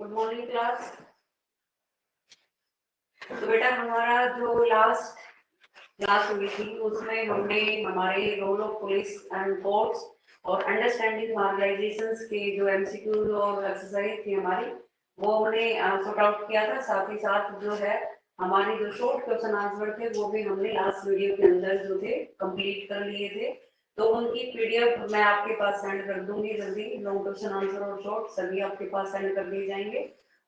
Good morning class. तो बेटा हमारा जो लास्ट क्लास हुई थी उसमें हमने हमारे role of police and courts और अंडरस्टैंडिंग मार्शलाइजेशंस के जो एमसीक्यूज और एक्सरसाइज थी हमारी वो हमने सॉर्ट आउट किया था। साथ ही साथ जो है हमारे जो शॉर्ट क्वेश्चन आंसर थे वो भी हमने लास्ट वीडियो के अंदर जो थे कंप्लीट कर लिए थे। तो उनकी पीडीएफ मैं आपके पास सेंड कर दूंगी जल्दी। लॉन्ग क्वेश्चन आंसर और शॉर्ट सभी आपके पास सेंड कर दिए जाएंगे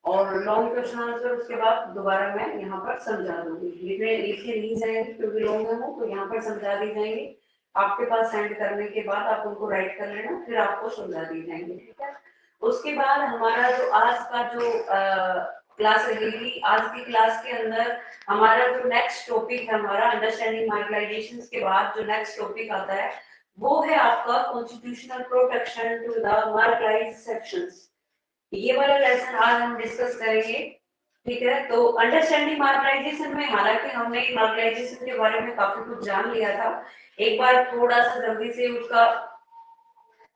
और लॉन्ग क्वेश्चन आंसर उसके बाद दोबारा मैं यहाँ पर समझा दूंगी। लिखे नहीं जाएंगे क्योंकि लॉन्ग है वो, तो यहाँ पर समझा दी जाएंगे। आपके पास सेंड करने के बाद आप उनको राइट कर लेना, फिर आपको समझा दी जाएंगे, ठीक है। उसके बाद हमारा जो आज का जो क्लास रहेगी, आज की क्लास के अंदर हमारा जो नेक्स्ट टॉपिक है हमारा अंडरस्टैंडिंग मार्शलाइजेशंस के बाद जो नेक्स्ट टॉपिक आता है वो है आपका constitutional protection to the marginalised sections. ये वाला लेसन आज हम डिस्कस करेंगे, ठीक है। तो अंडरस्टैंडिंग मार्शलाइजेशन में हालांकि हमने मार्शलाइजेशन के बारे में काफी कुछ जान लिया था, एक बार थोड़ा सा जल्दी से उसका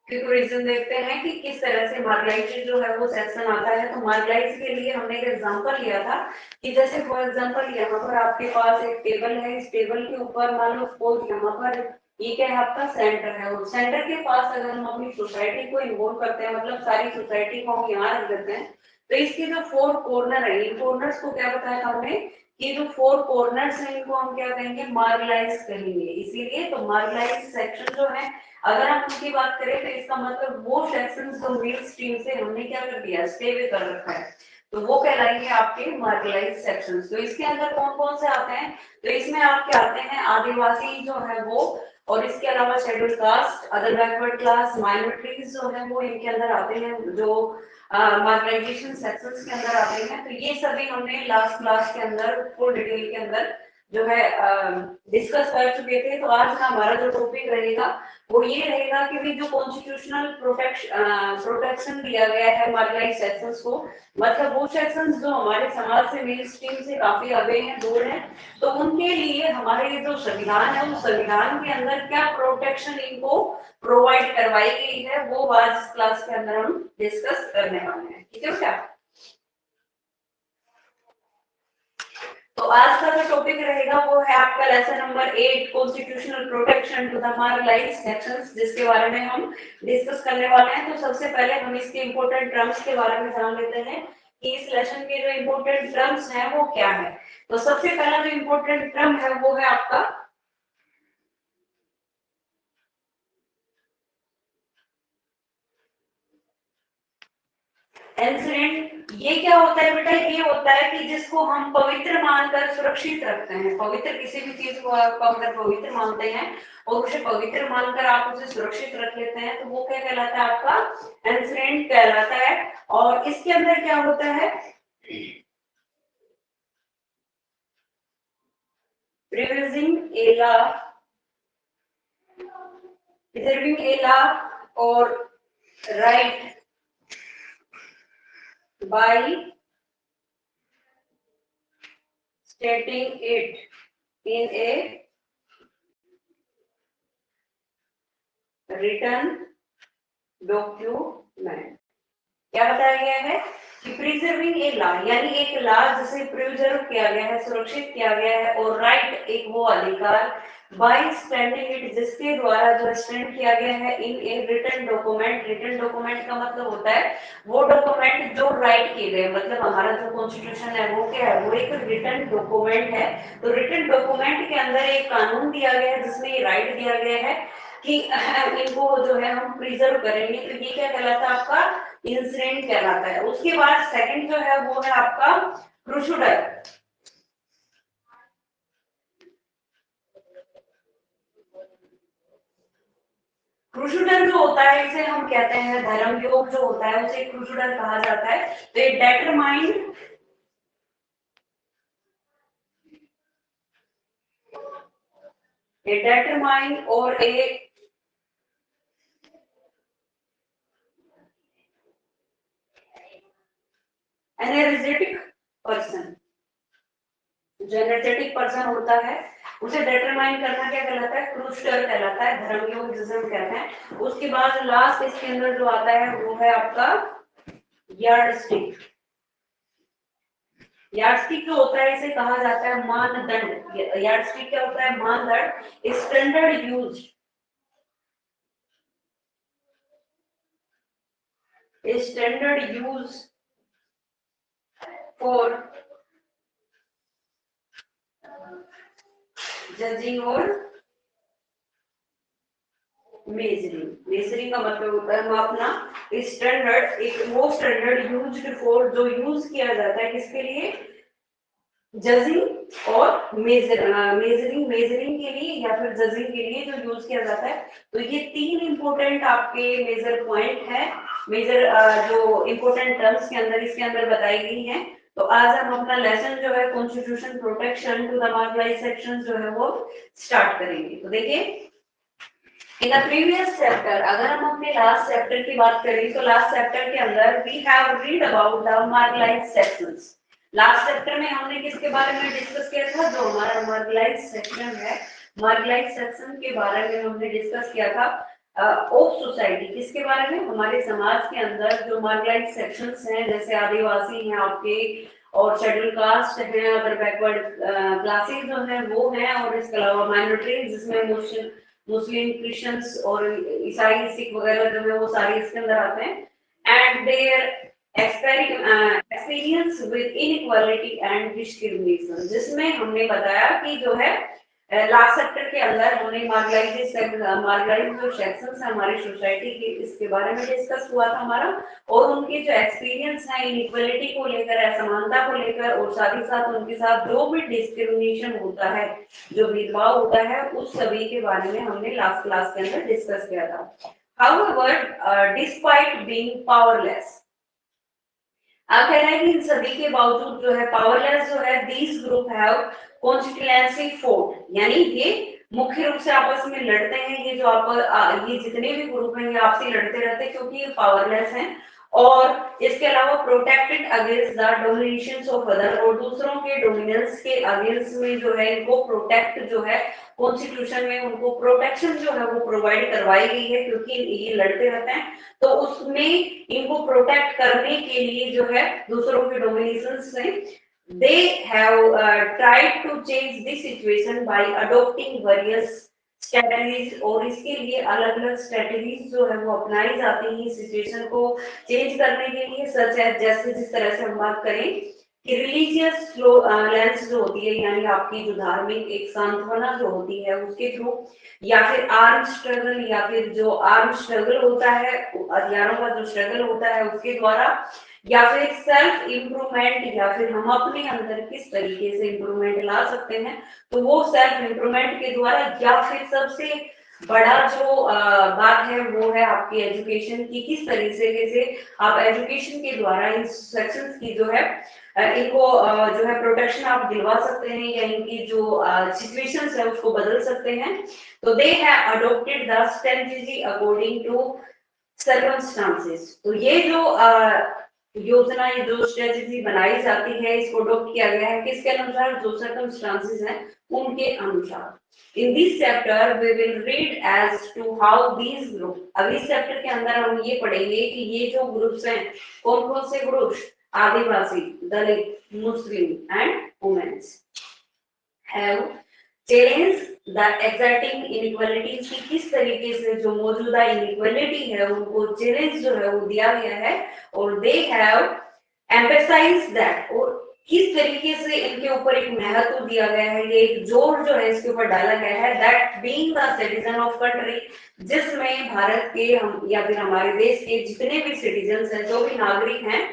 रीजन देखते हैं कि किस तरह से मार्शलाइज जो है वो सेक्शन आता है। तो मार्शलाइज के लिए हमने एक एग्जांपल लिया था कि जैसे फॉर एग्जांपल यहाँ पर आपके पास एक टेबल है, इस टेबल के ऊपर मान लो सपोज यहाँ पर ये क्या है आपका सेंटर है और सेंटर के पास अगर हम अपनी सोसाइटी को इन्वॉल्व करते हैं, मतलब सारी सोसाइटी को हम यहाँ रख देते हैं, तो इसके जो फोर कॉर्नर है, इन कॉर्नर्स को क्या बताया था हमने कि जो फोर कॉर्नर्स हैं इनको हम क्या कहेंगे, मार्शलाइज कहेंगे। इसीलिए तो मार्शलाइज सेक्शन जो है अगर हम उनकी बात करें तो इसका मतलब वो सेक्शन जो मेन स्ट्रीम से हमने क्या कर दिया, स्टे वे कर रखा है, तो वो कहलाएंगे आपके मार्शलाइज सेक्शंस। तो इसके अंदर कौन कौन से आते हैं, तो इसमें आपके आते हैं आदिवासी जो है वो, और इसके अलावा schedule caste, other backward class, minorities जो है वो इनके अंदर आते हैं, जो मार्शलाइजेशन सेक्शंस के अंदर आते हैं। तो ये सभी हमने लास्ट क्लास के अंदर फुल डिटेल के अंदर जो है डिस्कस कर चुके थे। तो आज का हमारा जो टॉपिक रहेगा वो ये रहेगा कि भी जो कॉन्स्टिट्यूशनल प्रोटेक्शन दिया गया है मार्शलाइज्ड सेक्शंस को, मतलब वो सेक्शंस जो हमारे समाज से मेन स्ट्रीम से काफी अवे हैं, दूर हैं, तो उनके लिए हमारे जो संविधान है उस संविधान के अंदर क्या प्रोटेक्शन इनको प्रोवाइड करवाई गई है वो आज इस क्लास के अंदर हम डिस्कस करने वाले हैं, ठीक है क्या। तो आज का जो टॉपिक रहेगा वो है आपका lesson number 8 constitutional protection to the marginalised sections, जिसके बारे में हम डिस्कस करने वाले हैं। तो सबसे पहले हम इसके इंपॉर्टेंट टर्म्स के बारे में जान लेते हैं कि इस लेसन के जो इंपॉर्टेंट टर्म्स हैं वो क्या है। तो सबसे पहला जो इंपॉर्टेंट टर्म है वो है आपका इंसिडेंट। ये क्या होता है बेटा, ये होता है कि जिसको हम पवित्र मानकर सुरक्षित रखते हैं। पवित्र किसी भी चीज को आप अगर पवित्र मानते हैं और उसे पवित्र मानकर आप उसे सुरक्षित रख लेते हैं तो वो क्या कहलाता है, आपका इंसिडेंट कहलाता है। और इसके अंदर क्या होता है, preserving a law, preserving a law और right by stating it in a written document। क्या बताया गया है कि प्रिजर्विंग ए लॉ, यानी एक लॉ जिसे प्रिजर्व किया गया है, सुरक्षित किया गया है, और राइट एक वो अधिकार, बाय स्टैंडिंग इट जिसके द्वारा जो स्टैंड किया गया है, in a written document. Written document का मतलब होता है वो डॉक्यूमेंट जो राइट किए गए, मतलब हमारा जो कॉन्स्टिट्यूशन है वो क्या है, वो एक रिटन डॉक्यूमेंट है। तो रिटन डॉक्यूमेंट के अंदर एक कानून दिया गया है जिसमें ये राइट दिया गया है कि इनको जो है हम प्रिजर्व करेंगे। तो ये क्या कहलाता है, आपका इंसिडेंट कहलाता है। उसके बाद सेकंड जो है वो है आपका क्रूशुडर। क्रूशुडर जो होता है इसे हम कहते हैं धर्मयोग जो होता है उसे क्रूशुडर कहा जाता है। तो ये डेटरमाइन और ए एनर्जेटिक पर्सन, जो एनर्जेटिक पर्सन होता है उसे डिटरमाइन करना क्या कहलाता है, क्रूशुडर कहलाता है, धर्मयोग जिसे हम कहते हैं। उसके बाद लास्ट इसके अंदर जो आता है वो है आपका यार्डस्टिक। यार्डस्टिक जो होता है इसे कहा जाता है मानदंड। यार्डस्टिक क्या होता है? मानदंड। Standard use, standard use for judging और मेजरिंग। मेजरिंग का मतलब होता है मापना। स्टैंडर्ड एक वो स्टैंडर्ड यूज्ड फॉर, जो यूज किया जाता है किसके लिए? जजिंग और मेजरिंग। मेजरिंग के लिए या फिर जजिंग के लिए जो यूज किया जाता है। तो ये तीन इंपॉर्टेंट आपके मेजर पॉइंट है, मेजर जो इंपॉर्टेंट टर्म्स के अंदर इसके अंदर बताई गई हैं। तो आज हम अपना लेसन जो है constitution protection to the marginalised sections जो है वो स्टार्ट करेंगे। तो देखिए, इन द प्रीवियस चैप्टर, अगर हम अपने लास्ट चैप्टर की बात करें तो लास्ट चैप्टर के अंदर we have read about the marginalised sections. Last chapter में हमने किसके बारे में डिस्कस किया था? जो हमारा मार्जिनलाइज्ड सेक्शन है, मार्जिनलाइज्ड सेक्शन के बारे में हमने डिस्कस किया था। ऑफ सोसाइटी, किसके बारे में? हमारे समाज के अंदर जो मार्जिनलाइज्ड सेक्शंस हैं, जैसे आदिवासी हैं आपके, और शेड्यूल कास्ट हैं, अदर बैकवर्ड क्लासेस जो हैं वो हैं, और इसके अलावा माइनॉरिटीज जिसमें मुस्लिम, क्रिश्चियंस और ईसाई, सिख वगैरह जो है वो सारे इसके अंदर आते हैं। And their experience with inequality and discrimination, जिसमें हमने बताया कि जो है लास्ट चैप्टर के अंदर हमने मार्जिनलाइज्ड जो सेक्शंस है हमारी सोसाइटी के, इसके बारे में डिस्कस हुआ था हमारा, और उनके जो एक्सपीरियंस है इनइक्वालिटी को लेकर, असमानता को लेकर, और साथ ही साथ उनके साथ जो भी डिस्क्रिमिनेशन होता है, जो भेदभाव होता है, उस सभी के बारे में हमने लास्ट क्लास के अंदर डिस्कस किया था। However, despite being powerless, आप कह रहे हैं कि इन सभी के बावजूद जो है पावरलेस जो है, these group have constituency fort, यानी ये मुख्य रूप से आपस में लड़ते हैं। ये जो आप ये जितने भी ग्रुप हैं ये आपसे लड़ते रहते हैं क्योंकि ये पावरलेस हैं। और इसके अलावा protected against the domination of other, और दूसरों के डोमिनेंस के अगेंस्ट में जो है इनको प्रोटेक्ट जो है कॉन्स्टिट्यूशन में उनको प्रोटेक्शन जो है वो प्रोवाइड करवाई गई है, क्योंकि ये लड़ते रहते हैं। तो उसमें इनको प्रोटेक्ट करने के लिए जो है दूसरों के डोमिनेशन से they have tried to change this situation by adopting various strategies, और इसके लिए अलग अलग स्ट्रेटजीज जो है वो अपनाई जाती है सिचुएशन को चेंज करने के लिए। सच है, जैसे जिस तरह से हम बात करें कि रिलीजियस लेंस जो होती है, यानी आपकी जो धार्मिक एक सांत्वना जो होती है उसके थ्रू, या फिर आर्म स्ट्रगल, या फिर जो आर्म स्ट्रगल होता है, हथियारों का जो स्ट्रगल होता है उसके द्वारा, या फिर सेल्फ इम्प्रूवमेंट, या फिर हम अपने अंदर किस तरीके से इम्प्रूवमेंट ला सकते हैं, तो वो सेल्फ इम्प्रूवमेंट के द्वारा, या फिर सबसे बड़ा जो बात है वो है आपकी एजुकेशन की, किस तरीके से आप एजुकेशन के द्वारा इन सेक्शंस की जो है इनको जो है प्रोटेक्शन आप दिलवा सकते हैं, या इनकी जो सिचुएशंस है उसको बदल सकते हैं। तो they have adopted the strategy according to circumstances. तो ये जो योजना, ये जो स्ट्रेटजी बनाई जाती है, इसको अडॉप्ट किया गया है किसके अनुसार? जो सर्कमस्टांसेस हैं उनके अनुसार। In this chapter we will read as to how these group, अब इस चैप्टर के अंदर हम ये पढ़ेंगे कि ये जो ग्रुप्स हैं, कौन कौन से groups? Adivasi, Dalit, Muslim and women's have challenged the existing inequalities, की किस तरीके से जो मौजूदा इनइक्वालिटी है उनको चैलेंज जो है वो दिया गया है, और दे हैव एम्फसाइज्ड दैट, और किस तरीके से इनके ऊपर एक महत्व दिया गया है, ये एक जोर जो है इसके ऊपर डाला गया है, that being the citizen of country, जिसमें भारत के हम या फिर हमारे देश के जितने भी सिटीजन हैं, जो भी नागरिक हैं,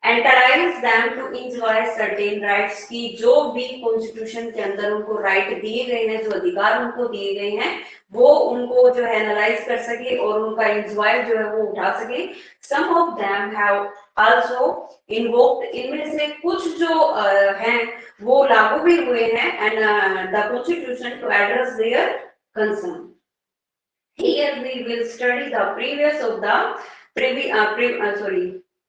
एंटराइज them to enjoy certain rights, की जो भी कॉन्स्टिट्यूशन के अंदर उनको राइट दिए गए हैं, जो अधिकार उनको दिए गए हैं, वो उनको जो है एनालाइज कर सके और उनका एंजॉय जो है वो उठा सके। Some of them have also invoked, इनमें से कुछ जो हैं वो लागू भी हुए हैं, and the constitution to address their concern. Here we will study the previous of the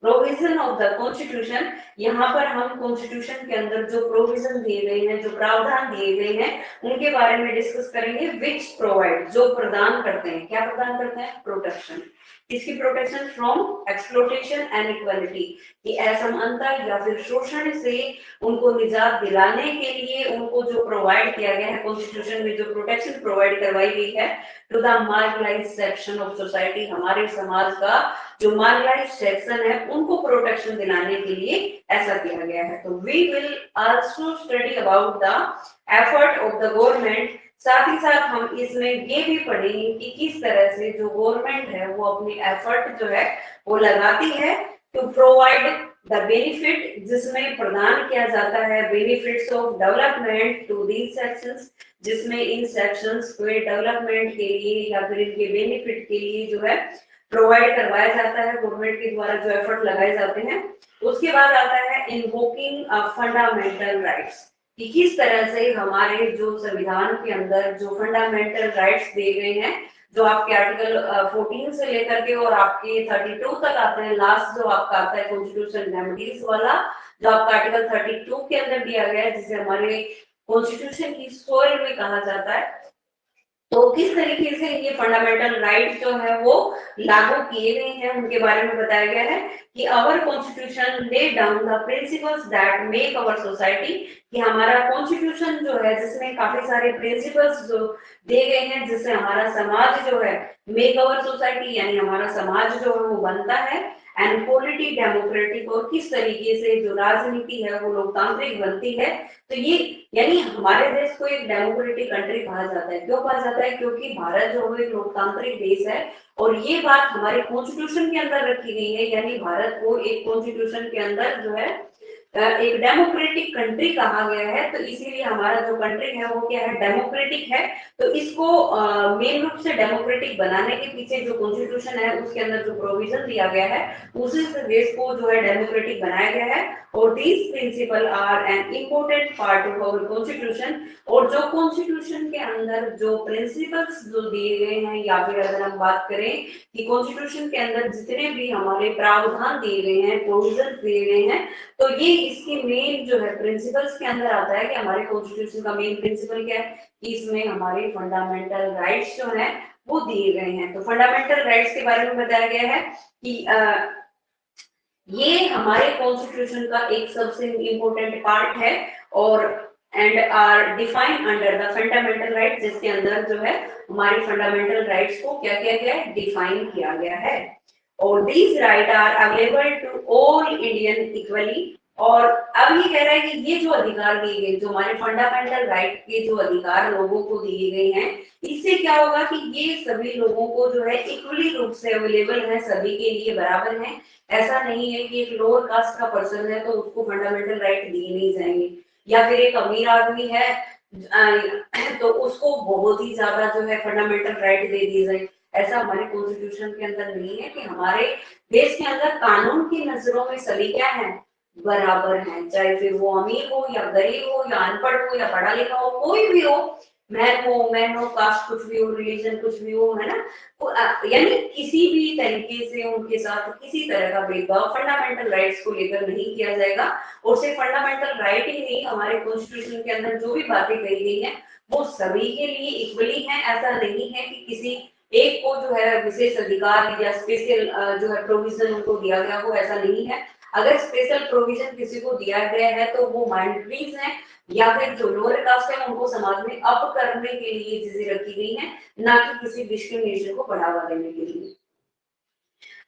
provision of the constitution. यहाँ पर हम कॉन्स्टिट्यूशन के अंदर जो प्रोविजन दिए गए हैं, जो प्रावधान दिए गए हैं, उनके बारे में डिस्कस करेंगे, विच प्रोवाइड, जो प्रदान करते हैं, क्या प्रदान करते हैं? प्रोटेक्शन। इसकी protection from exploitation and equality, कि असमानता या फिर शोषण से उनको निजात दिलाने के लिए उनको जो प्रोवाइड किया गया है कॉन्स्टिट्यूशन में, जो प्रोटेक्शन प्रोवाइड करवाई गई है to the marginalised section of society, हमारे समाज का जो मार्जिनलाइज्ड सेक्शन है उनको प्रोटेक्शन दिलाने के लिए ऐसा किया गया है। तो we will also study about the effort of the government, साथ ही साथ हम इसमें ये भी पढ़ेंगे कि किस तरह से जो गवर्नमेंट है वो अपनी एफर्ट जो है वो लगाती है टू प्रोवाइड द बेनिफिट, जिसमें प्रदान किया जाता है benefits of development to these sections, जिसमें इन सेक्शंस को डेवलपमेंट के लिए या फिर इनके बेनिफिट के लिए जो है प्रोवाइड करवाया जाता है, गवर्नमेंट के द्वारा जो एफर्ट लगाए जाते हैं। उसके बाद आता है इन्वोकिंग फंडामेंटल राइट्स, कि किस तरह से हमारे जो संविधान के अंदर जो फंडामेंटल राइट्स दिए गए हैं, जो आपके आर्टिकल 14 से लेकर के और आपके 32 तक आते हैं, लास्ट जो आपका आता है कॉन्स्टिट्यूशन रेमेडीज वाला, जो आपका आर्टिकल 32 के अंदर दिया गया है, जिसे हमारे कॉन्स्टिट्यूशन की सोल में कहा जाता है। तो किस तरीके से ये फंडामेंटल राइट जो है वो लागू किए गए हैं उनके बारे में बताया गया है कि our constitution lay down the principles that make our society, कि हमारा कॉन्स्टिट्यूशन जो है जिसमें काफी सारे प्रिंसिपल्स जो दिए गए हैं जिससे हमारा समाज जो है मेक आवर सोसाइटी यानी हमारा समाज जो है वो बनता है, एंड पॉलिटी डेमोक्रेटिक, और किस तरीके से जो राजनीति है वो लोकतांत्रिक बनती है। तो ये यानी हमारे देश को एक डेमोक्रेटिक कंट्री कहा जाता है, क्यों कहा जाता है, क्योंकि भारत जो है एक लोकतांत्रिक देश है और ये बात हमारे कॉन्स्टिट्यूशन के अंदर रखी गई है, यानी भारत को एक कॉन्स्टिट्यूशन के अंदर जो है एक डेमोक्रेटिक कंट्री कहा गया है। तो इसीलिए हमारा जो कंट्री है वो क्या है, डेमोक्रेटिक है। तो इसको मेन रूप से डेमोक्रेटिक बनाने के पीछे जो कॉन्स्टिट्यूशन है उसके अंदर जो प्रोविजन दिया गया है उसी से देश को जो है डेमोक्रेटिक बनाया गया है। और these principle are an important part of our constitution, और जो कॉन्स्टिट्यूशन के अंदर जो प्रिंसिपल्स जो दिए गए हैं, या फिर अगर हम बात करें कि कॉन्स्टिट्यूशन के अंदर जितने भी हमारे प्रावधान दिए गए हैं, प्रोविजन दिए गए हैं, तो ये इसकी मेन जो है प्रिंसिपल्स के अंदर आता है कि हमारे कॉन्स्टिट्यूशन का मेन प्रिंसिपल क्या है, कि इसमें हमारे फंडामेंटल राइट्स जो है वो दिए गए हैं। तो फंडामेंटल राइट्स के बारे में बताया गया है कि ये हमारे कॉन्स्टिट्यूशन का एक सबसे इम्पोर्टेंट पार्ट है और and are defined under the fundamental right, जिसके अंदर जो है हमारी फंडामेंटल राइट्स को क्या किया गया है, डिफाइन किया गया है। और these right are available to all Indian equally, और अब ये कह रहा है कि ये जो अधिकार दिए गए, जो हमारे फंडामेंटल राइट के जो अधिकार लोगों को दिए गए हैं, इससे क्या होगा कि ये सभी लोगों को जो है इक्वली रूप से अवेलेबल है, सभी के लिए बराबर है। ऐसा नहीं है कि एक लोअर कास्ट का पर्सन है तो उसको फंडामेंटल राइट दिए नहीं जाएंगे, या फिर एक अमीर आदमी है तो उसको बहुत ही ज्यादा जो है फंडामेंटल राइट दे दिए जाए। ऐसा हमारे कॉन्स्टिट्यूशन के अंदर नहीं है, कि हमारे देश के अंदर कानून की नजरों में सभी क्या है, बराबर हैं, चाहे फिर वो अमीर हो या गरीब हो या अनपढ़ हो या पढ़ा लिखा हो, कोई भी हो, मैन हो, कास्ट कुछ भी हो, रिलीजन कुछ भी हो, है ना। तो यानी किसी भी तरीके से उनके साथ किसी तरह का भेदभाव फंडामेंटल राइट्स को लेकर नहीं किया जाएगा। और सिर्फ फंडामेंटल राइट ही नहीं, हमारे कॉन्स्टिट्यूशन के अंदर जो भी बातें कही गई हैं वो सभी के लिए इक्वली है। ऐसा नहीं है कि किसी एक को जो है विशेष अधिकार या स्पेशल जो है प्रोविजन उनको दिया गया हो, ऐसा नहीं है। अगर स्पेशल प्रोविजन किसी को दिया गया है तो वो माइनॉरिटीज हैं या फिर जो लोअर कास्ट है उनको समाज में अप करने के लिए चीजें रखी गई हैं, ना कि किसी डिस्क्रिमिनेशन को बढ़ावा देने के लिए।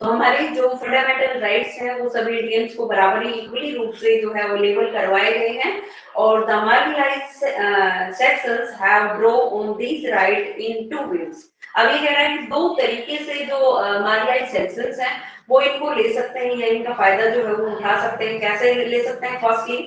तो हमारे जो फंडामेंटल राइट्स हैं वो सभी इंडियंस को बराबरी इक्वली रूप से जो है अवेलेबल करवाए गए हैं। और the marginalised sections have draw on this right in two ways. अब ये कह रहा है कि दो तरीके से जो मार्जिनलाइज्ड सेक्शंस हैं वो इनको ले सकते हैं या इनका फायदा जो है वो उठा सकते हैं। कैसे ले सकते हैं? Firstly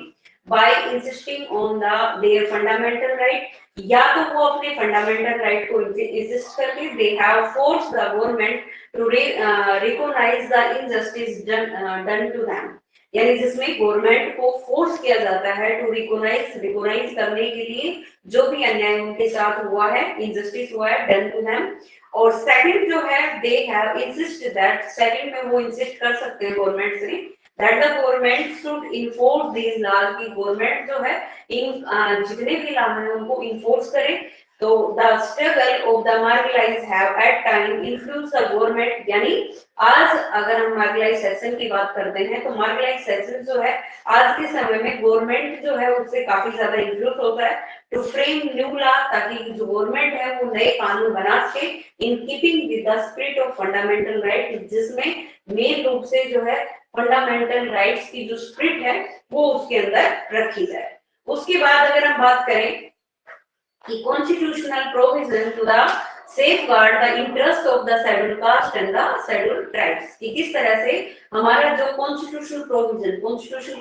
by insisting on the their fundamental right, या तो वो अपने फंडामेंटल राइट को इंसिस्ट करके they have force the government to recognise the injustice done to them, यानी जिसमें गवर्नमेंट को फोर्स किया जाता है टू रिकॉग्नाइज करने के लिए जो भी अन्याय उनके साथ हुआ है, इनजस्टिस हुआ है, डन टू देम। और सेकंड जो है they have insist that, second में वो इंसिस्ट कर सकते हैं गवर्नमेंट से that the government should enforce these laws, की गवर्नमेंट जो है इन जितने भी लॉ हैं उनको इन्फोर्स करे तो the struggle of the marginalised have at time influence the government, यानी आज अगर हम मार्जिनलाइज्ड सेक्शन की बात करते हैं तो मार्जिनलाइज्ड सेक्शन जो है आज के समय में गवर्नमेंट जो है उससे काफी ज्यादा इन्फ्लुएंस होता है टू फ्रेम न्यू लॉ, ताकि जो गवर्नमेंट है वो नए कानून बना सके in keeping with the spirit of fundamental right, जिसमें मेन रूप से जो है फंडामेंटल राइट्स की जो स्पिरिट है वो उसके अंदर रखी जाए। उसके बाद अगर हम बात करें कि constitutional provision to the safeguard the interest of the scheduled caste and the scheduled tribes, कि किस तरह से हमारा जो कॉन्स्टिट्यूशनल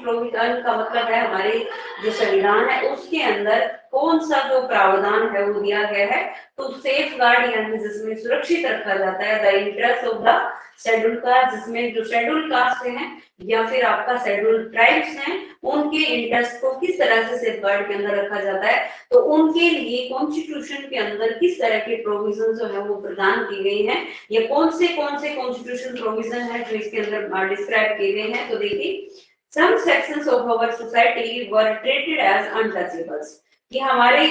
प्रोविजन का मतलब है हमारे जो संविधान है उसके अंदर कौन सा जो प्रावधान है वो दिया गया है तो सेफ गार्ड यानी जिसमें सुरक्षित रखा जाता है the interest of the schedule caste, जिसमें जो शेड्यूल कास्ट हैं या फिर आपका शेड्यूल ट्राइब्स हैं उनके इंटरेस्ट को किस तरह से सेफ गार्ड के अंदर रखा जाता है, तो उनके लिए कॉन्स्टिट्यूशन के अंदर किस तरह के प्रोविजन जो है वो प्रदान की गई हैं, ये कौन से कॉन्स्टिट्यूशन प्रोविजन है जो इसके अंदर डिस्क्राइब किए गए हैं। तो देखिए some sections of our society were treated as untouchables, कि हमारे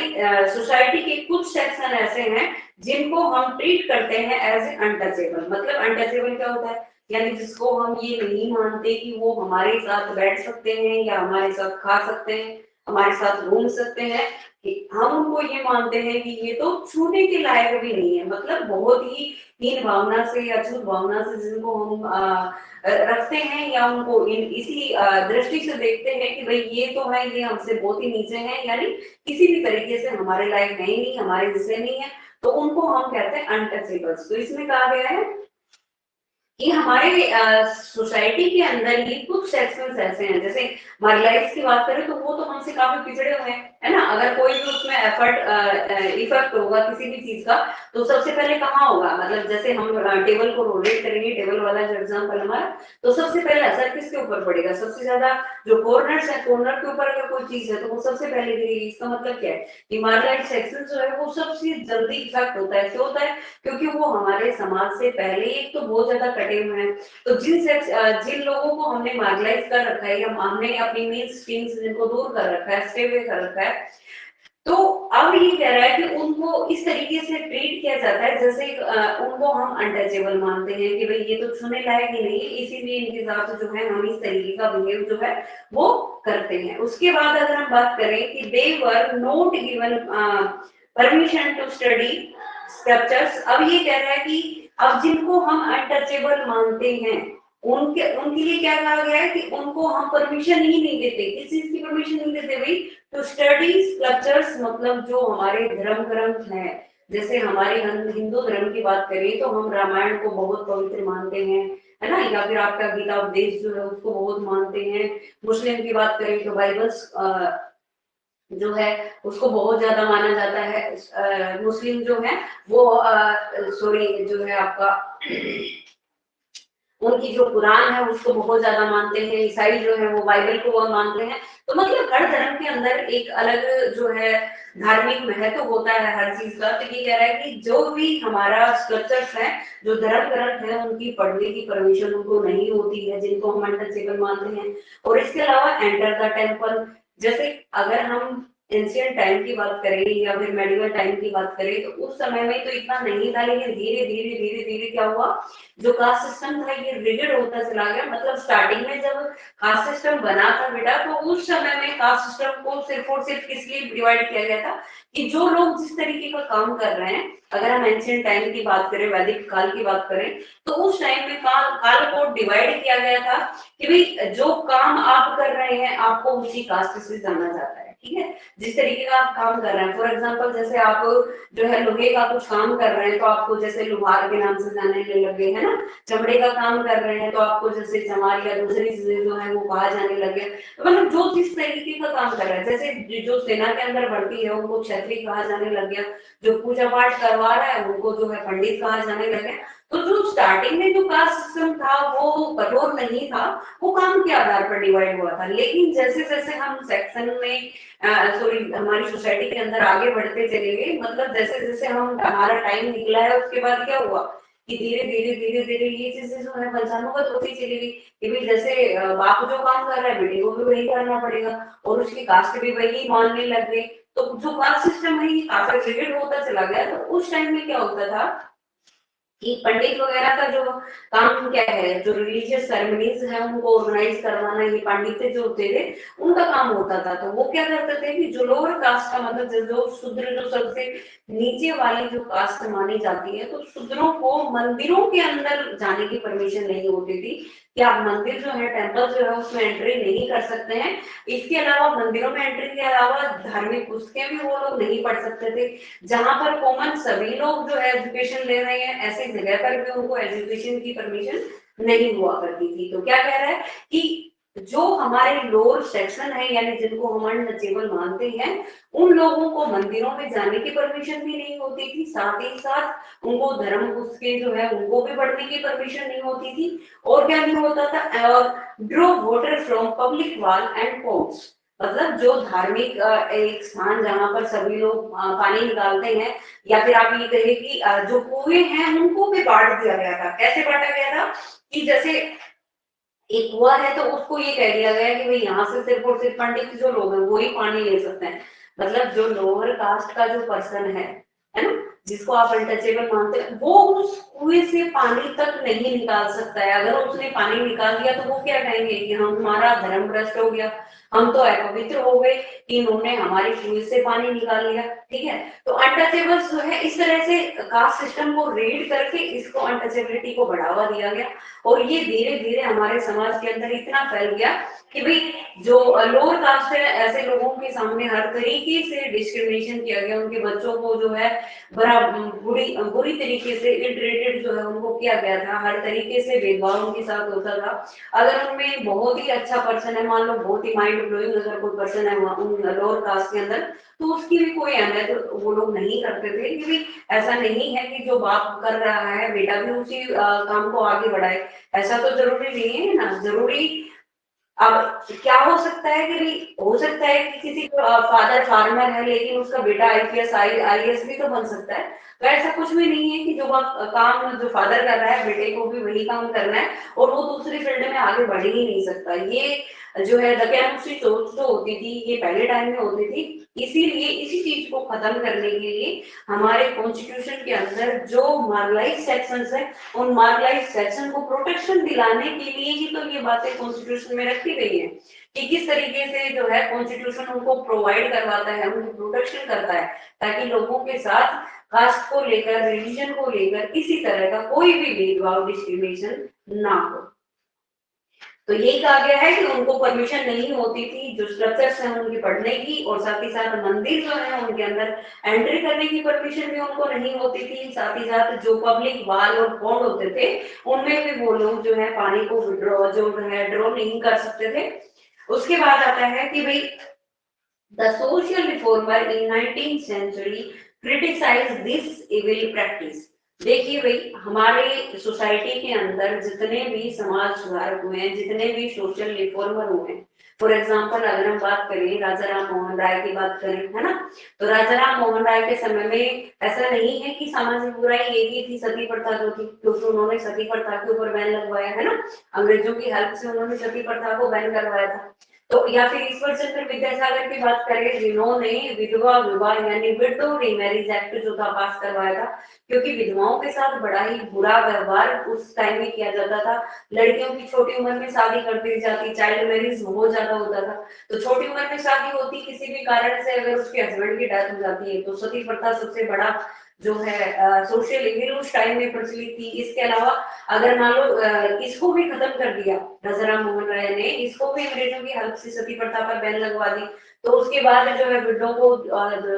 सोसाइटी के कुछ सेक्शन ऐसे हैं जिनको हम ट्रीट करते हैं एज अनटचेबल। मतलब अनटचेबल क्या होता है, यानी जिसको हम ये नहीं मानते कि वो हमारे साथ बैठ सकते हैं या हमारे साथ खा सकते हैं, हमारे साथ घूम सकते हैं, हम उनको ये मानते हैं कि ये तो छूने के लायक भी नहीं है। मतलब बहुत ही हीन भावना से या अछूत भावना से जिनको हम रखते हैं या उनको इसी दृष्टि से देखते हैं कि भाई ये तो है, ये हमसे बहुत ही नीचे है, यानी किसी भी तरीके से हमारे लायक है ही नहीं, हमारे जैसे नहीं है, तो उनको हम कहते हैं अनटचेबल्स। तो इसमें कहा गया है कि हमारे सोसाइटी के अंदर ये कुछ सेक्शंस ऐसे हैं, जैसे मार्जिनलाइज्ड की बात करें तो वो तो हमसे काफी पिछड़े हुए हैं, है ना। अगर कोई भी उसमें इफेक्ट होगा किसी भी चीज का तो सबसे पहले कहाँ होगा, मतलब जैसे हम टेबल को रोटेट करेंगे, टेबल वाला जो एग्जाम्पल हमारा, तो सबसे पहले असर किसके ऊपर पड़ेगा, सबसे ज्यादा जो कॉर्नर्स है, कॉर्नर के ऊपर अगर कोई चीज है तो वो सबसे पहले गिरेगी। इसका मतलब क्या है कि मार्जिनलाइज्ड सेक्शन जो है वो सबसे जल्दी इफेक्ट होता है। क्यों होता है, क्योंकि वो हमारे समाज से पहले एक तो बहुत ज्यादा कटे हुए हैं। तो जिन लोगों को हमने मार्जिनलाइज कर रखा है या हमने अपनी मेन स्ट्रीम से जिनको दूर कर रखा है, स्टे अवे कर रखा है, तो अब ये कह रहा है कि उनको इस तरीके से ट्रीट किया जाता है जैसे उनको हम अनटचेबल मानते हैं कि भाई ये तो छूने लायक ही नहीं है, इसीलिए इनके साथ जो है हम इस तरीके का बिहेव जो है वो करते हैं। उसके बाद अगर हम बात करें कि they were not given permission to study scriptures, अब ये कह रहा है कि अब जिनको हम अनटचेबल मानते हैं उनके लिए क्या कहा गया है कि उनको हम परमिशन ही नहीं देते। किस चीज की परमिशन नहीं देते भाई, तो स्टडी स्क्रिप्चर्स, मतलब जो हमारे धर्म ग्रंथ हैं, जैसे हमारे हिंदू धर्म की बात करें तो हम रामायण को बहुत पवित्र मानते हैं, है ना, या फिर आपका गीता उपदेश जो है उसको बहुत मानते हैं। मुस्लिम की बात करें तो बाइबल्स जो है उसको बहुत ज्यादा माना जाता है। मुस्लिम जो है वो सॉरी जो है आपका उनकी जो कुरान है उसको बहुत ज्यादा मानते हैं। ईसाई जो है वो बाइबल को बहुत मानते हैं। तो मतलब हर धर्म के अंदर एक अलग जो है धार्मिक महत्व होता है हर चीज का। तो ये कह रहा है कि जो भी हमारा स्क्रिप्चर्स है, जो धर्म ग्रंथ है, उनकी पढ़ने की परमिशन उनको नहीं होती है, जिनको हम अनटचेबल मानते हैं। और इसके अलावा एंटर द टेम्पल, जैसे अगर हम एंशियंट टाइम की बात करें या फिर मेडिवल टाइम की बात करें तो उस समय में तो इतना नहीं था, लेकिन धीरे धीरे धीरे धीरे क्या हुआ, जो कास्ट सिस्टम था ये रिजिड होता चला गया। मतलब स्टार्टिंग में जब कास्ट सिस्टम बना था बेटा, तो उस समय में कास्ट सिस्टम को सिर्फ और सिर्फ किस लिए डिवाइड किया गया था कि जो लोग जिस तरीके का काम कर रहे हैं, अगर हम एंशियंट टाइम की बात करें, वैदिक काल की बात करें, तो उस टाइम में काल को डिवाइड किया गया था कि भाई जो काम आप कर रहे हैं आपको उसी कास्ट से जाना जाता है। ठीक है, जिस तरीके का आप काम कर रहे हैं, फॉर एग्जांपल जैसे आप जो है लोहे का कुछ काम कर रहे हैं तो आपको जैसे लोहार के नाम से जाने लगे, है ना। चमड़े का काम कर रहे हैं तो आपको जैसे चमार या दूसरी चीजें जो है वो कहा जाने लगे। तो मतलब जो जिस तरीके का काम कर रहा है, जैसे जो सेना के अंदर भर्ती है उनको क्षत्रिय कहा जाने लग गया, जो पूजा पाठ करवा रहा है उनको जो है पंडित कहा जाने लगे। तो जो स्टार्टिंग में जो कास्ट सिस्टम था वो कठोर नहीं था, वो काम के आधार पर डिवाइड हुआ था। लेकिन जैसे जैसे हम सेक्शन में सॉरी हमारी सोसाइटी के अंदर आगे बढ़ते चले गए, मतलब जैसे जैसे हम हमारा टाइम निकला है उसके बाद क्या हुआ कि धीरे धीरे धीरे धीरे ये चीजें जो है पंचानुगत होती चली गई कि भाई जैसे बाप जो काम कर रहा है बेटे को भी वही करना पड़ेगा और उसकी कास्ट भी वही मानने लग गई। तो जो कास्ट सिस्टम है ये काफी रिजिड होता चला गया। तो उस टाइम में क्या होता था कि पंडित वगैरह का जो काम क्या है, जो रिलीजियस सेरेमनीज है उनको ऑर्गेनाइज करवाना, ये पंडित जो होते थे उनका काम होता था। तो वो क्या करते थे कि जो लोअर कास्ट का मतलब जो शूद्र, जो सबसे नीचे वाली जो कास्ट मानी जाती है, तो शूद्रों को मंदिरों के अंदर जाने की परमिशन नहीं होती थी कि आप मंदिर जो है, टेम्पल जो है उसमें एंट्री नहीं कर सकते हैं। इसके अलावा मंदिरों में एंट्री के अलावा धार्मिक पुस्तकें भी वो लोग नहीं पढ़ सकते थे। जहां पर कॉमन सभी लोग जो है एजुकेशन ले रहे हैं, ऐसी जगह पर भी उनको एजुकेशन की परमिशन नहीं हुआ करती थी। तो क्या कह रहा है कि जो हमारे लोअर सेक्शन है, यानी जिनको हम अनटचेबल मानते हैं, उन लोगों को मंदिरों में जाने की परमिशन भी नहीं होती थी, साथ ही साथ उनको धर्म पुस्तकें जो है उनको भी पढ़ने की परमिशन नहीं होती थी। और क्या नहीं होता था, और draw water from public wall and ports, मतलब जो धार्मिक एक स्थान जहां पर सभी लोग पानी निकालते हैं, या फिर आप ये कहिए कि जो कुएं हैं उनको भी बांट दिया गया था। कैसे बांटा गया था कि जैसे एक कुआं है तो उसको ये कह दिया गया कि भाई यहाँ से सिर्फ और सिर्फ पंडित जो लोग हैं वो ही पानी ले सकते हैं। मतलब जो लोअर कास्ट का जो पर्सन है ना, जिसको आप अनटचेबल मानते हैं, वो उस कुएं से पानी तक नहीं निकाल सकता है। अगर उसने पानी निकाल दिया तो वो क्या कहेंगे कि हम, हमारा धर्म भ्रष्ट हो गया, हम तो अपवित्र हो गए कि इन्होंने हमारी कुएं से पानी निकाल लिया। ठीक है, तो अनटचेबल्स जो है इस तरह से कास्ट सिस्टम को रेड करके इसको अनटचेबिलिटी को बढ़ावा दिया गया। और ये धीरे धीरे हमारे समाज के अंदर इतना फैल गया कि भाई जो लोअर कास्ट है, ऐसे लोगों के सामने हर तरीके से डिस्क्रिमिनेशन किया गया। उनके बच्चों को जो है बड़ा बुरी तरीके से इल्ट्रेटेड जो है उनको किया गया था, हर तरीके से भेदभाव उनके साथ होता था। अगर उनमें बहुत ही अच्छा पर्सन है, मान लो बहुत ही माइंड ब्लोइंग अगर कोई पर्सन है उन लोअर कास्ट के अंदर, तो उसकी भी कोई अहमियत वो लोग नहीं करते थे। क्योंकि ऐसा नहीं है कि जो बाप कर रहा है बेटा भी उसी काम को आगे बढ़ाए, ऐसा तो जरूरी नहीं है ना। जरूरी अब क्या हो सकता है कि भाई हो सकता है कि किसी का फादर फार्मर है लेकिन उसका बेटा आईपीएस आईएएस भी तो बन सकता है। तो ऐसा कुछ भी नहीं है कि जो काम जो फादर कर रहा है बेटे को भी वही काम करना है और वो दूसरी फील्ड में आगे बढ़ ही नहीं सकता। ये जो है दकियानुसी सोच जो होती थी ये पहले टाइम में होती थी। इसीलिए इसी चीज को खत्म करने के लिए हमारे कॉन्स्टिट्यूशन के अंदर जो मार्जिनलाइज्ड सेक्शंस है, उन मार्जिनलाइज्ड सेक्शन को प्रोटेक्शन दिलाने के लिए ही तो ये बातें कॉन्स्टिट्यूशन में रखी गई है कि किस तरीके से जो है कॉन्स्टिट्यूशन उनको प्रोवाइड करवाता है, उनकी प्रोटेक्शन करता है, ताकि लोगों के साथ कास्ट को लेकर, रिलीजन को लेकर किसी तरह का कोई भी भेदभाव, डिस्क्रिमिनेशन ना हो। तो यही कहा गया है कि उनको परमिशन नहीं होती थी जो स्ट्रक्चर्स हैं उनकी पढ़ने की, और साथ ही साथ मंदिर जो है उनके अंदर एंट्री करने की परमिशन भी उनको नहीं होती थी। साथ ही साथ जो पब्लिक वाल और पॉन्ड होते थे उनमें भी वो लोग जो है पानी को विड्रॉ जो है ड्रॉ नहीं कर सकते थे। उसके बाद आता है कि भाई the social reformer in 19th century criticise this evil practice. देखिए भाई हमारे सोसाइटी के अंदर जितने भी समाज सुधारक हुए हैं, जितने भी सोशल रिफॉर्मर हुए हैं, फॉर एग्जाम्पल अगर हम बात करें राजा राम मोहन राय की बात करें, है ना, तो राजा राम मोहन राय के समय में ऐसा नहीं है कि सामाजिक बुराई एक ही थी, सती प्रथा जो थी, क्योंकि उन्होंने सती प्रथा के ऊपर बैन लगवाया है ना, अंग्रेजों की हेल्प से उन्होंने सती प्रथा को बैन करवाया था। तो या फिर ईश्वर चंद्र विद्यासागर की बात करें जिन्होंने विधवा विवाह यानी विडो रीमैरिज एक्ट जो था पास करवाया था, क्योंकि विधवाओं के साथ बड़ा ही बुरा व्यवहार उस टाइम में किया जाता था। लड़कियों की छोटी उम्र में शादी कर दी जाती, चाइल्ड मैरिज बहुत ज्यादा होता था। तो छोटी उम्र में शादी होती, किसी भी कारण से अगर उसके हस्बैंड की डेथ हो जाती है, तो सती प्रथा सबसे बड़ा जो है सोशल इविल उस टाइम में प्रचलित थी। इसके अलावा अगर मान लो इसको भी खत्म कर दिया राजा राम मोहन राय ने, इसको भी अंग्रेजों की हेल्प से सती प्रथा पर बैन लगवा दी, तो उसके बाद जो है विडो को,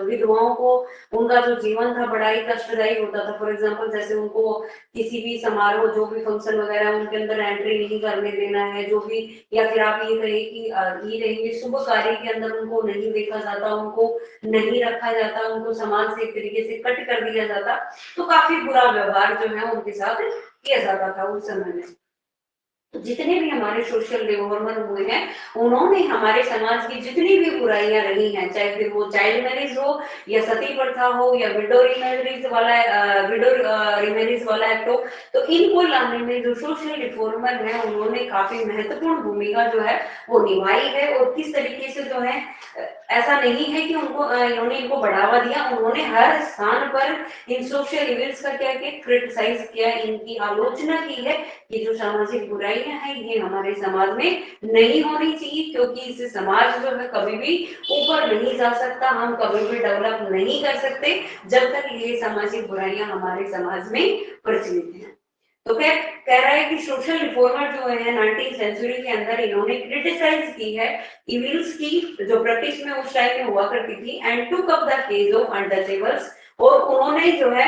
विधवाओं को उनका जो जीवन था बड़ा ही कष्टदायी होता था। फॉर एग्जाम्पल जैसे उनको किसी भी समारोह, जो भी फंक्शन वगैरह उनके अंदर एंट्री नहीं करने देना है, जो भी, या फिर आप ये कहिए कि ये कहेंगे शुभ कार्य के अंदर उनको नहीं देखा जाता, उनको नहीं रखा जाता, उनको समाज से एक तरीके से कट कर दिया जाता। तो काफी बुरा व्यवहार जो है उनके साथ किया जाता था उस समय में। तो जितने भी हमारे सोशल रिफॉर्मर हुए हैं, उन्होंने हमारे समाज की जितनी भी बुराइयां रही हैं, चाहे फिर वो चाइल्ड मैरिज हो या सती प्रथा हो या विडो रिमैरिज वाला एक्ट हो, तो इनको लाने में जो सोशल रिफॉर्मर हैं उन्होंने काफी महत्वपूर्ण भूमिका जो है वो निभाई है। और किस तरीके से जो है ऐसा नहीं है कि इन्होंने इनको बढ़ावा दिया, उन्होंने हर स्थान पर इन सोशल इवेंट्स का क्या किया, क्रिटिसाइज किया, इनकी आलोचना की है कि जो सामाजिक बुराइयां हैं ये हमारे समाज में नहीं होनी चाहिए, क्योंकि इससे समाज जो है कभी भी ऊपर नहीं जा सकता, हम कभी भी डेवलप नहीं कर सकते जब तक ये सामाजिक बुराइयां हमारे समाज में प्रचलित हैं। तो क्या कह रहा है कि सोशल रिफॉर्मर जो है 19th सेंचुरी के अंदर इन्होंने क्रिटिसाइज की है इविल्स की जो ब्रिटिश में उस टाइम में हुआ करती थी, and took up the case of untouchables, और उन्होंने जो है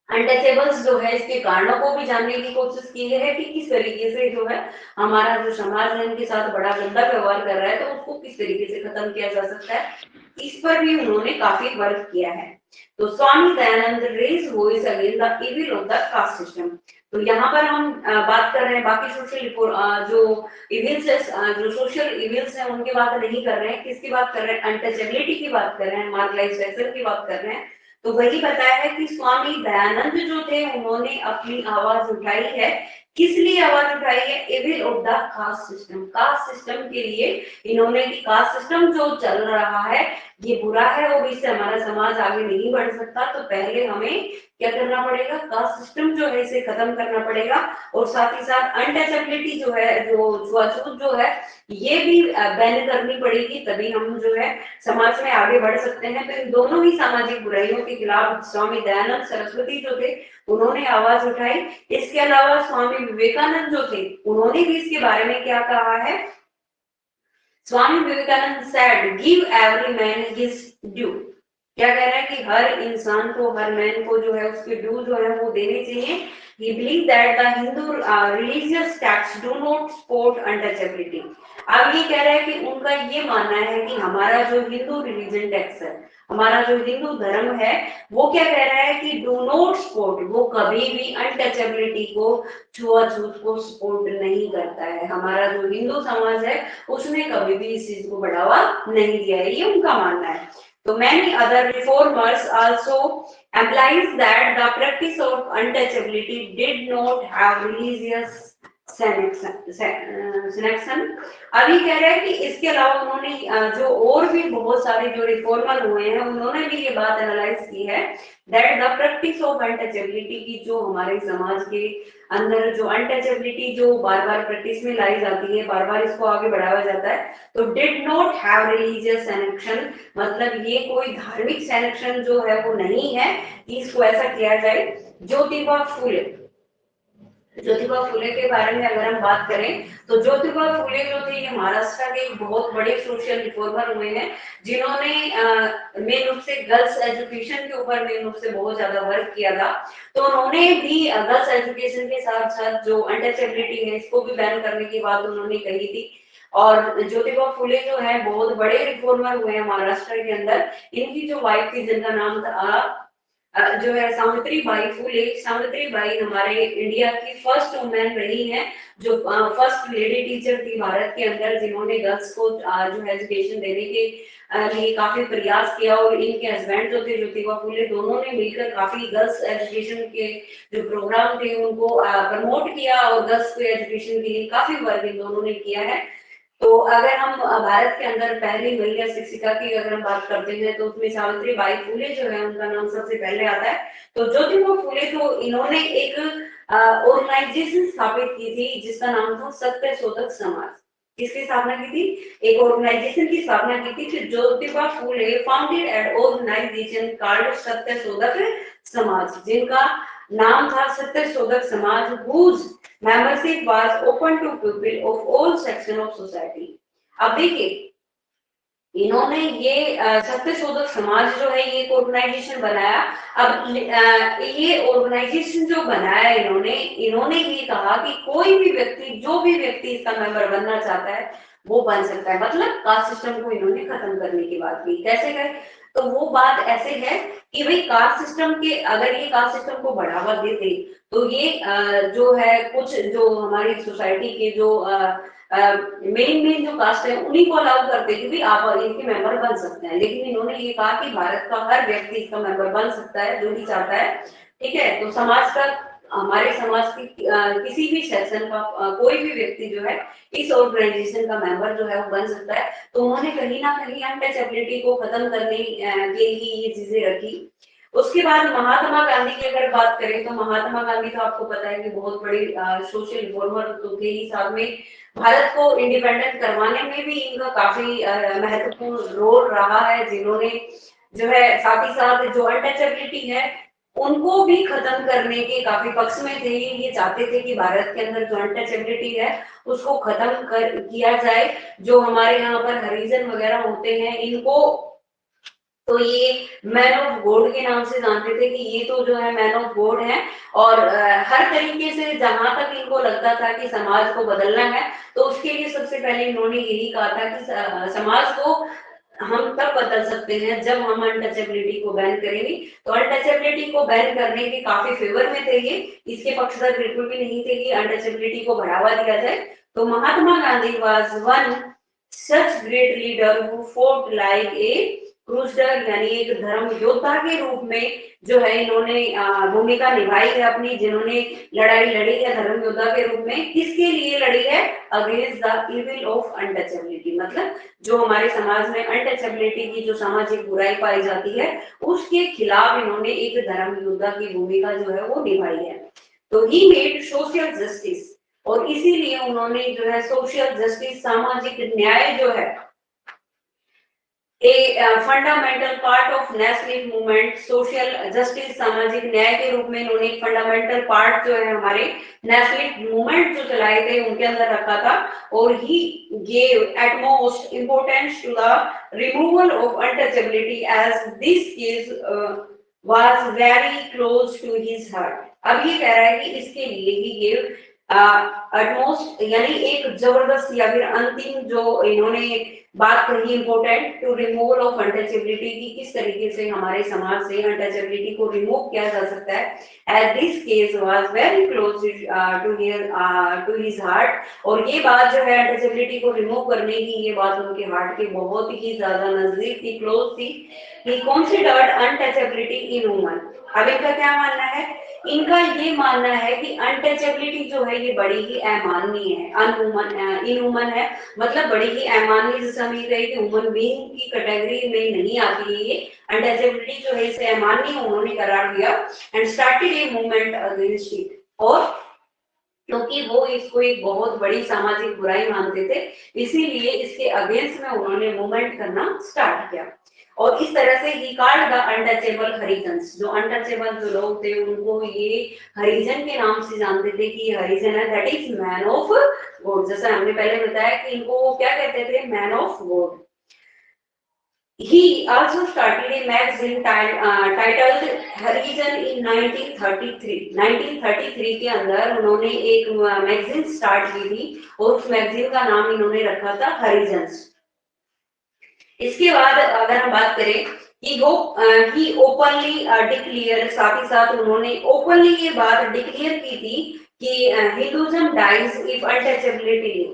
अनटचेबल्स जो है इसके कारणों को भी जानने की कोशिश की है कि किस तरीके से जो है हमारा जो समाज है इनके साथ बड़ा गंदा व्यवहार कर रहा है, तो उसको किस तरीके से खत्म किया जा सकता है, इस पर भी उन्होंने काफी वर्क किया है। तो Swami Dayanand raise voice against the evil of the caste system. तो यहाँ पर हम बात कर रहे हैं बाकी सोशल जो इविल्स है, जो सोशल इविल्स है उनकी बात नहीं कर रहे हैं, किसकी बात कर रहे हैं, अनटचेबिलिटी की बात कर रहे हैं, मार्जिनलाइज्ड सेक्शन की बात कर रहे हैं। तो वही बताया है कि स्वामी दयानंद जो थे उन्होंने अपनी आवाज उठाई है, किस लिए आवाज उठाई है, evil of the caste system, caste system के लिए इन्होंने, कि कास्ट सिस्टम जो चल रहा है ये बुरा है और इससे हमारा समाज आगे नहीं बढ़ सकता, तो पहले हमें क्या करना पड़ेगा, कास्ट सिस्टम जो है इसे खत्म करना पड़ेगा, और साथ ही साथ अनटचेबिलिटी जो है, जो छुआछूत जो है ये भी बैन करनी पड़ेगी, तभी हम जो है समाज में आगे बढ़ सकते हैं। तो इन दोनों ही सामाजिक बुराइयों के खिलाफ स्वामी दयानंद सरस्वती जो थे उन्होंने आवाज उठाई। इसके अलावा स्वामी विवेकानंद जो थे उन्होंने भी इसके बारे में क्या कहा है, Swami Vivekananda said give every man his due. क्या कह रहा है कि हर इंसान को, हर मैन को जो है उसके ड्यू जो है वो देने चाहिए। ही believe that the Hindu religious text do not support untouchability. अब ये कह रहा है कि उनका ये मानना है कि हमारा जो हिंदू रिलीजन टेक्स्ट है, हमारा जो हिंदू धर्म है, वो क्या कह रहा है कि डू नॉट सपोर्ट, वो कभी भी अनटचेबिलिटी को, छुआछूत को सपोर्ट नहीं करता है। हमारा जो हिंदू समाज है उसने कभी भी इस चीज को बढ़ावा नहीं दिया है, ये उनका मानना है। तो many other reformers also implies that the practice of untouchability did not have religious sanction। अभी कह रहे हैं कि इसके अलावा उन्होंने जो और भी बहुत सारे जो रिफॉर्मर हुए हैं उन्होंने भी ये बात एनालाइज की है that the practice of untouchability की, जो हमारे समाज के अंदर जो अनटचेबिलिटी जो बार बार प्रैक्टिस में लाई जाती है, बार बार इसको आगे बढ़ाया जाता है, तो did not have religious sanction, मतलब ये कोई धार्मिक सैंक्शन जो है वो नहीं है कि इसको ऐसा किया जाए। ज्योतिबा फुले, ज्योतिबा फुले के बारे में अगर हम बात करें तो ज्योतिबा फुले जो थे ये महाराष्ट्र के एक बहुत बड़े सोशल रिफॉर्मर हुए हैं, जिन्होंने मेन रूप से गर्ल्स एजुकेशन के ऊपर मेन रूप से बहुत ज्यादा वर्क किया था। तो उन्होंने भी गर्ल्स एजुकेशन के साथ साथ जो अनटचेबिलिटी है इसको भी बैन करने की बात उन्होंने कही थी। और ज्योतिबा फुले जो है बहुत बड़े रिफॉर्मर हुए हैं महाराष्ट्र के अंदर। इनकी जो वाइफ थी जिनका नाम था जो है Savitri by Phule. Savitri by हमारे इंडिया की फर्स्ट वुमेन रही है जो फर्स्ट लेडी टीचर थी भारत के अंदर, जिन्होंने गर्ल्स को जो है एजुकेशन देने के लिए काफी प्रयास किया। और इनके हस्बैंड जो थे ज्योतिबा फुले, दोनों ने मिलकर काफी गर्ल्स एजुकेशन के जो प्रोग्राम थे उनको प्रमोट किया और गर्ल्स को एजुकेशन के लिए काफी वर्क इन दोनों ने किया है। तो अगर हम भारत के अंदर पहली महिला शिक्षिका की अगर हम बात करते हैं तो उसमें सावित्री बाई फुले जो है उनका नाम सबसे पहले आता है। तो ज्योतिबा फुले तो इन्होंने एक ऑर्गेनाइजेशन स्थापित की थी जिसका नाम था सत्य शोधक समाज। किसकी स्थापना की थी, एक ऑर्गेनाइजेशन की स्थापना की थी। तो Jyotiba Phule founded N organisation called सत्य शोधक समाज, जिनका नाम था सत्य शोधक समाज, whose membership was open to people of all section of society। अब देखिए इन्होंने ये सत्य शोधक समाज जो है ये एक ऑर्गेनाइजेशन बनाया। अब ये ऑर्गेनाइजेशन जो बनाया इन्होंने इन्होंने ये कहा कि कोई भी व्यक्ति, जो भी व्यक्ति इसका मेंबर बनना चाहता है वो बन सकता है, मतलब कास्ट सिस्टम को इन्होंने खत्म करने की बात की। कैसे तो वो बात ऐसे है कि भाई कास्ट सिस्टम के, अगर ये कास्ट सिस्टम को बढ़ावा देते तो ये जो है कुछ जो हमारी सोसाइटी के जो मेन मेन जो कास्ट है उन्हीं को अलाउ करते कि भी आप इनके मेंबर बन सकते हैं, लेकिन इन्होंने ये कहा कि भारत का हर व्यक्ति इसका मेंबर बन सकता है जो भी चाहता है। ठीक है, तो समाज का, हमारे समाज की किसी भी सेक्शन का कोई भी व्यक्ति जो है इस ऑर्गेनाइजेशन का मेंबर जो है वो बन सकता है। तो उन्होंने कहीं ना कहीं अनटचेबिलिटी को खत्म करने के लिए ये चीजें रखी। उसके बाद महात्मा गांधी की अगर बात करें तो महात्मा गांधी तो आपको पता है कि बहुत बड़ी सोशल रिफॉर्मर तो थे ही, साथ में भारत को इंडिपेंडेंट करवाने में भी इनका काफी महत्वपूर्ण रोल रहा है, जिन्होंने जो है साथ ही साथ जो अनटचेबिलिटी है उनको भी खत्म करने के काफी पक्ष में थे। ये चाहते थे कि भारत के अंदर जो अनटचेबिलिटी है उसको खत्म कर किया जाए। जो हमारे यहाँ पर हरिजन वगैरह होते हैं इनको तो ये मैन ऑफ गॉड के नाम से जानते थे कि ये तो जो है मैन ऑफ गॉड है, और हर तरीके से जहां तक इनको लगता था कि समाज को बदलना है तो उसके लिए सबसे पहले इन्होंने यही कहा था कि समाज को हम तब बदल सकते हैं जब हम अनटचेबिलिटी को बैन करेंगे। तो अनटचेबिलिटी को बैन करने के काफी फेवर में थे ये, इसके पक्षधर बिल्कुल भी नहीं थे कि अनटचेबिलिटी को बढ़ावा दिया जाए। तो Mahatma Gandhi was one such great leader who fought like a crusader, यानी एक धर्म योद्धा के रूप में जो है इन्होंने भूमिका निभाई है अपनी, जिन्होंने लड़ाई लड़ी है धर्म योद्धा के रूप में। किसके लिए लड़ी है? Against the evil of untouchability, मतलब जो हमारे समाज में अनटचेबिलिटी की जो सामाजिक बुराई पाई जाती है उसके खिलाफ इन्होंने एक धर्म योद्धा की भूमिका जो है वो निभाई है। तो ही मेड सोशल जस्टिस, और इसीलिए उन्होंने जो है सोशल जस्टिस, सामाजिक न्याय जो है fundamental part of national movement, social justice सामाजिक न्याय के रूप में इन्होंने एक फंडामेंटल पार्ट जो है हमारे नेशनल मूवमेंट जो चलाए थे उनके अंदर रखा था। और ही gave utmost importance to the removal of untouchability as this case was very close to his heart. अब ये कह रहा है कि इसके लिए ही गेव अटमोस्ट, यानी एक जबरदस्त या फिर अंतिम जो इन्होंने बात कही important to removal of untouchability की, किस तरीके से हमारे समाज से अनटचेबिलिटी को रिमूव किया जा सकता है। As this case was very close to his heart, और ये बात जो है अनटचेबिलिटी को रिमूव करने की, ये बात उनके हार्ट के बहुत ही ज्यादा नजदीक थी, क्लोज थी। ही कंसीडर्ड अनटचेबिलिटी इनह्यूमन। अब इनका क्या मानना है? इनका ये मानना है कि अनटचेबिलिटी जो है ये बड़ी ही अमानवीय है, अनह्यूमन इनह्यूमन है, मतलब बड़ी ही अमानवीय, जैसे हम ये कहे कि ह्यूमन बीइंग की कैटेगरी में नहीं आती है ये। अनटचेबिलिटी जो है इसे अमानवीय उन्होंने करार दिया and started a movement against it. और क्योंकि वो इसको एक बहुत बड़ी सामाजिक बुराई मानते थे, इसीलिए इसके अगेंस्ट में उन्होंने मूवमेंट करना स्टार्ट किया। और इस तरह से he called the untouchable Harijans, जो अनटचेबल जो लोग थे उनको ये हरिजन के नाम से जानते थे कि हरिजन है that is man of God. जैसा हमने पहले बताया कि इनको वो क्या कहते थे? Man of God. He also started a magazine titled Harijan in 1933। 1933 के अंदर उन्होंने एक मैगजीन स्टार्ट की थी और उस मैगजीन का नाम इन्होंने रखा था हरिजन्स। इसके बाद अगर हम बात करें कि वो ही ओपनली डिक्लेयर, साथ ही साथ उन्होंने ओपनली ये बात डिक्लेयर की थी कि हिंदुइज्म डाइज इफ अनटचेबिलिटी।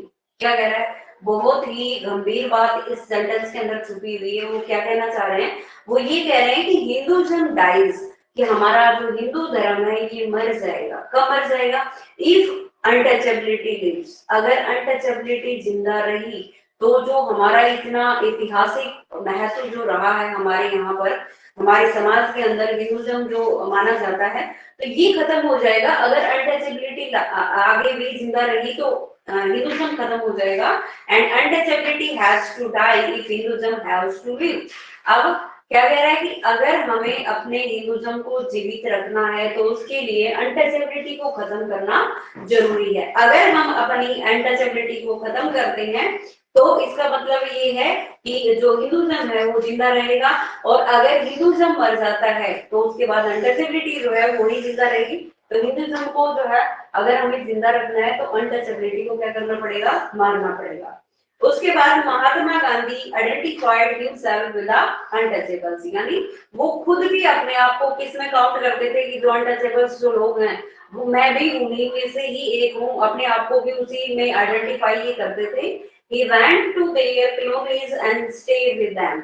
क्या कह रहा है? बहुत ही गंभीर बात इस सेंटेंस के अंदर छुपी हुई है। वो क्या कहना चाह रहे हैं? वो ये कह रहे हैं कि हिंदुइज्म डाइज, कि हमारा जो हिंदू धर्म है ये मर जाएगा। कब मर जाएगा? इफ अनटचेबिलिटी लिव्स, अगर अनटचेबिलिटी जिंदा रही तो जो हमारा इतना ऐतिहासिक महत्व जो रहा है हमारे यहाँ पर, हमारे समाज के अंदर हिंदुइज्म जो माना जाता है, तो ये खत्म हो जाएगा। अगर अनटचेबिलिटी आगे भी जिंदा रही तो हिंदुइज्म खत्म हो जाएगा। And untouchability has to die if Hinduism has to live. अब क्या कह रहा है कि अगर हमें अपने हिंदुइज्म को जीवित रखना है तो उसके लिए अनटचेबिलिटी को खत्म करना जरूरी है। अगर हम अपनी अनटचेबिलिटी को खत्म करते हैं तो इसका मतलब ये है कि जो हिंदुइज्म है वो जिंदा रहेगा, और अगर हिंदुइज्म मर जाता है तो उसके बाद अनटचेबिलिटी जो है वो ही जिंदा रहेगी। तो हिंदुइज्म को जो है अगर हमें जिंदा रखना है तो अनटचेबिलिटी को क्या करना पड़ेगा? मारना पड़ेगा। उसके बाद Mahatma Gandhi identified himself with the untouchables, यानी वो खुद भी अपने आप को किस में काउंट करते थे कि जो अनटचेबल्स जो लोग हैं वो मैं भी उन्हीं में से ही एक हूँ, अपने आप को भी उसी में आइडेंटिफाई ये करते थे। He went to their colonies and stayed with them।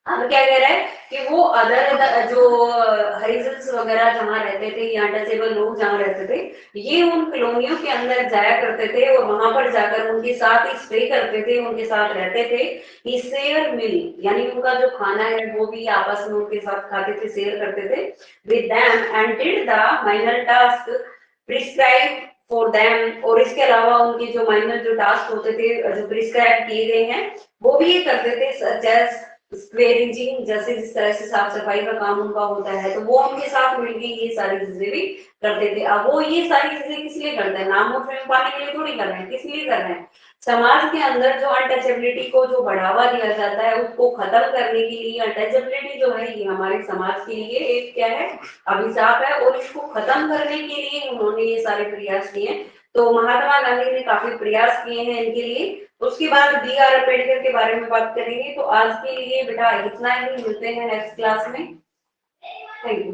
अब क्या कह रहा है कि वो अदर जो हरिजन्स वगैरह जहाँ रहते थे या अनटचेबल लोग जहाँ रहते थे, ये उन कॉलोनियों के अंदर जाया करते थे और वहां पर जाकर उनके साथ ही स्टे करते थे, उनके साथ रहते थे। ही शेयर मिल, यानी उनका जो खाना है वो भी आपस में उनके साथ खाते थे, शेयर करते थे with them and did the minor task prescribe for them. और इसके अलावा उनके जो माइनर जो टास्क होते थे जो प्रिस्क्राइब किए गए हैं वो भी ये करते थे, सच एज स्क्वेरिंजिंग, जैसे जिस तरह से साफ सफाई का काम उनका होता है तो वो उनके साथ मिलकर ये सारी चीजें भी करते थे। अब वो ये सारी चीजें किस लिए करते हैं, नाम और फेम पाने के लिए थोड़ी कर रहे हैं, किस लिए कर रहे हैं, समाज के अंदर जो अनटचेबिलिटी को जो बढ़ावा दिया जाता है उसको खत्म करने के लिए। अनटचेबिलिटी जो है ये हमारे समाज के लिए एक क्या है, अभिशाप है, और इसको खत्म करने के लिए उन्होंने ये सारे प्रयास किए। तो महात्मा गांधी ने काफी प्रयास किए हैं इनके लिए। उसके बाद बी आर अम्बेडकर के बारे में बात करेंगे। तो आज के लिए बेटा इतना ही, मिलते हैं नेक्स्ट क्लास में। Thank you.